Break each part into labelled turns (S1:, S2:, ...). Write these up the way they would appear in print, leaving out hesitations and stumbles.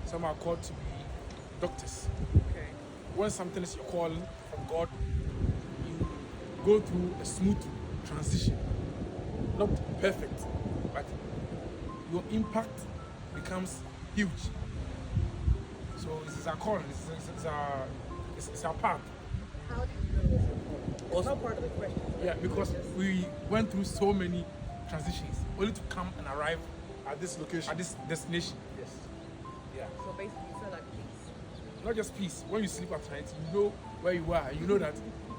S1: Some are called to be doctors.
S2: Okay.
S1: When something is your calling from God, you go through a smooth transition. Not perfect, but your impact becomes huge. So it's our calling. It's our path.
S2: How do you know this? It's not part of the question.
S1: Yeah, because we went through so many transitions only to come and arrive
S3: At this location.
S1: at this destination.
S3: Yes.
S1: Yeah.
S2: So basically, you feel like peace.
S1: Not just peace. When you sleep at night, you know where you are. You know that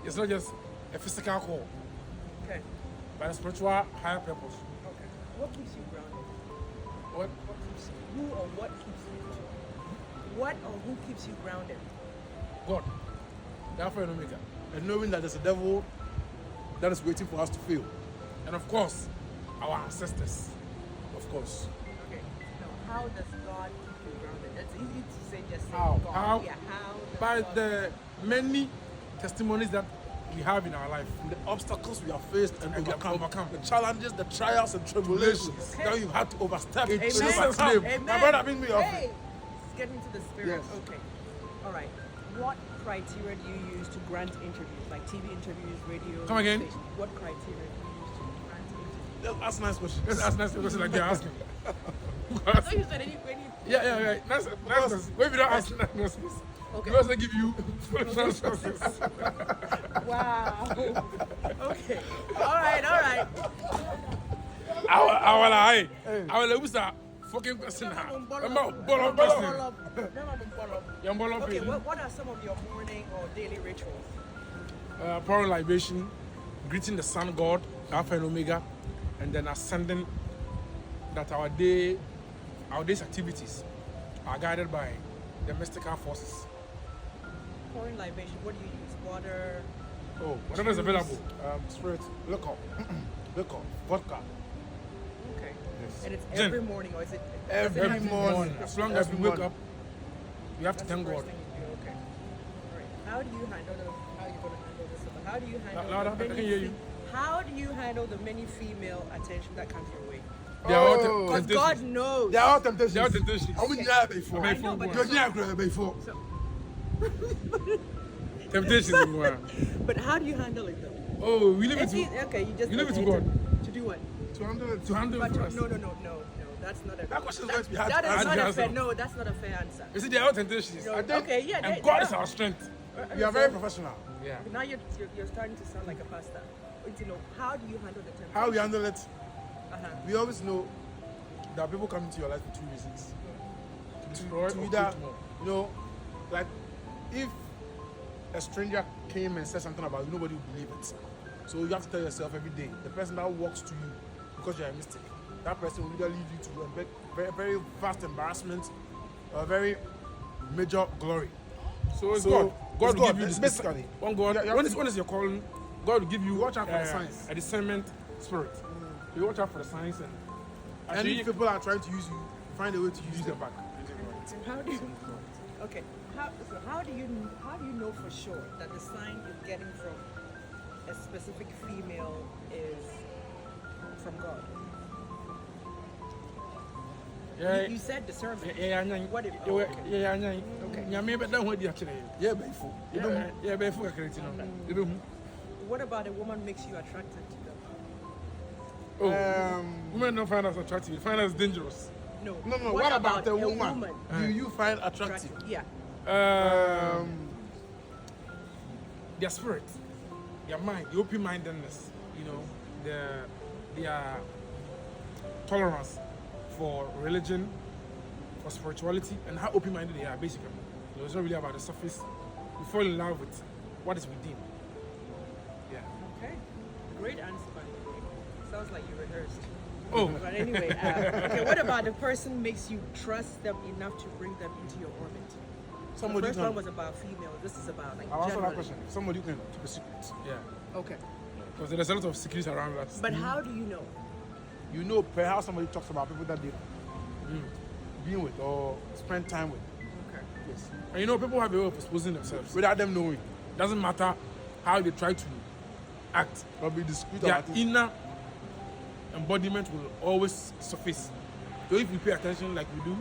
S1: it's not just a physical call,
S2: Okay.
S1: but a spiritual higher purpose.
S2: Okay. What keeps you grounded?
S1: What?
S2: What keeps you? Who or what keeps you? What or who keeps you grounded?
S1: God. The Alpha and Omega.
S3: And knowing that there's a devil that is waiting for us to fail.
S1: And of course, our ancestors.
S3: Of course.
S2: Okay. Now, how does God keep you grounded? That's easy to say. Just say
S1: How?
S2: God.
S1: How?
S2: Yeah. How? does
S1: By
S2: God-
S1: the many testimonies that we have in our life.
S3: The obstacles we have faced and
S1: And
S3: overcome. The challenges, the trials and tribulations
S2: Okay.
S3: that you had to overstep.
S1: In
S3: to
S1: Jesus'
S3: overcome.
S1: name.
S2: Amen.
S3: My brother, bring me up.
S2: Hey, let's get into the spirit.
S3: Yes.
S2: Okay. All right. What criteria do you use to grant interviews, like TV interviews, radio?
S1: Come again?
S2: station? What criteria do you use to grant interviews?
S3: Just ask nice questions.
S1: Let's ask next question like they're asking.
S2: I thought you said any.
S1: Yeah. Nice. What if you don't ask next question?
S2: Okay.
S1: We also give you full transfers.
S2: Wow. Okay. All right.
S1: Our lie. Our lie was a fucking question.
S2: Okay. What are some of your morning or daily rituals?
S1: Pouring libation, greeting the sun god, Alpha and Omega, and then ascending that our day's activities are guided by the mystical forces.
S2: Pouring libation. What do you use? Water.
S3: Oh,
S1: Whatever is available.
S3: Spirit, liquor, vodka.
S2: Okay.
S3: Yes.
S2: And it's
S1: Gin.
S2: every morning, or is it
S3: Every
S2: does it have to be
S3: morning.
S1: As long as we
S3: Every
S1: wake up, we have to
S2: That's the
S1: thank
S2: first
S1: God.
S2: thing you do. Okay. All right. How do you handle how are you going to handle this? How do you handle
S1: Louder,
S2: the
S1: I can hear you.
S2: How do you handle the many female attention that comes your way?
S1: They are all
S3: Oh.
S2: Because God knows.
S3: They are all temptations.
S1: They are temptations.
S3: I wouldn't have before.
S1: I
S2: know, but-
S3: You're not before.
S1: Temptations.
S2: But how do you handle it though?
S1: Oh, we leave it
S2: It's
S1: to
S2: easy- okay, you just
S1: you leave it to
S2: hesitate
S1: God.
S2: to do what?
S3: To handle it.
S1: to handle
S2: But
S1: it for us.
S2: no, that's not a.
S3: That question is going to be hard
S2: That
S3: to
S2: is
S3: answer.
S2: not a
S1: answer.
S2: fair. No, that's not a fair answer.
S1: You see, they are all temptations.
S2: No,
S1: I think-
S2: okay, yeah,
S1: And
S2: they
S1: God is
S2: are.
S1: our strength.
S3: We are very professional.
S1: Yeah.
S2: Now you're starting to sound like a pastor. You know, how do you handle the temptation?
S3: How we handle it,
S2: Uh-huh.
S3: we always know that people come into your life for two reasons.
S1: To destroy
S3: To
S1: or
S3: either,
S1: create more.
S3: you know, like if a stranger came and said something about you, nobody would believe it. So you have to tell yourself every day, the person that walks to you because you're a mystic, that person will either lead you to a very, very vast embarrassment or a very major glory.
S1: So it's
S3: So,
S1: God. God
S3: it's
S1: will
S3: God,
S1: give you
S3: it's
S1: this.
S3: basically.
S1: One God.
S3: You have
S1: When
S3: to-
S1: is your calling? God will give you
S3: Watch out for the signs.
S1: a discernment spirit. You watch out for the signs and
S3: And
S1: actually
S3: if people are trying to use you, find a way to use
S1: use
S3: them.
S1: them back.
S2: How do you? Okay. How do you know for sure that the sign you're getting from a specific female is from God?
S1: Yeah.
S2: You said discernment.
S1: Yeah.
S2: What if?
S1: Yeah.
S2: Oh, okay.
S1: Yeah.
S2: Okay.
S1: Nyame be dan ho di akire.
S3: Yeah, before.
S1: Yeah. Be fu akire ti no. You know.
S2: What about a woman makes you attracted to them?
S1: Oh. Women don't find us attractive. They find us dangerous.
S2: No.
S3: No. What about a woman?
S2: woman?
S3: Do you find attractive?
S2: Yeah.
S1: Their spirit, their mind, the open-mindedness, you know, their tolerance for religion, for spirituality, and how open-minded they are, basically. So it's not really about the surface. You fall in love with what is within. Yeah.
S2: Okay. Great answer, by the way. Sounds like you rehearsed.
S1: Oh.
S2: But anyway, okay. What about the person makes you trust them enough to bring them into your orbit?
S3: Somebody
S2: the first
S3: can.
S2: one was about female. This is about like
S3: I'll answer that
S2: generally.
S3: question. Somebody can keep a secret.
S1: Yeah.
S2: Okay.
S1: Because there's a lot of secrets around us.
S2: But how do you know?
S3: You know, perhaps somebody talks about people that they been with or spend time with.
S2: Okay.
S3: Yes.
S1: And you know, people have a way of exposing themselves.
S3: Without them knowing.
S1: Doesn't matter how they try to act.
S3: Or be discreet
S1: Their
S3: about it.
S1: inner embodiment will always surface. So if you pay attention like we do,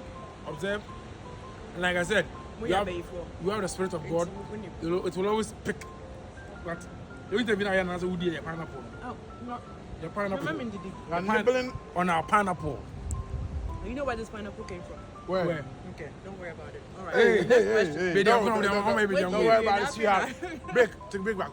S1: observe, And like I said,
S2: We
S1: you
S2: are
S1: have,
S2: before.
S1: you have the spirit of God. It will always pick. But you need to be an answer would be a pineapple.
S2: Oh, no.
S1: The pineapple.
S2: Remember in Didi.
S3: We are nibbling.
S1: On our pineapple.
S2: You know where this pineapple came from?
S3: Where?
S2: Okay, don't worry about it. All right.
S3: Hey,
S2: Next
S3: hey,
S2: question.
S3: hey,
S1: Baby,
S3: don't
S1: I'm going to
S3: worry
S1: be
S3: about it, sweetheart. Break, take break back.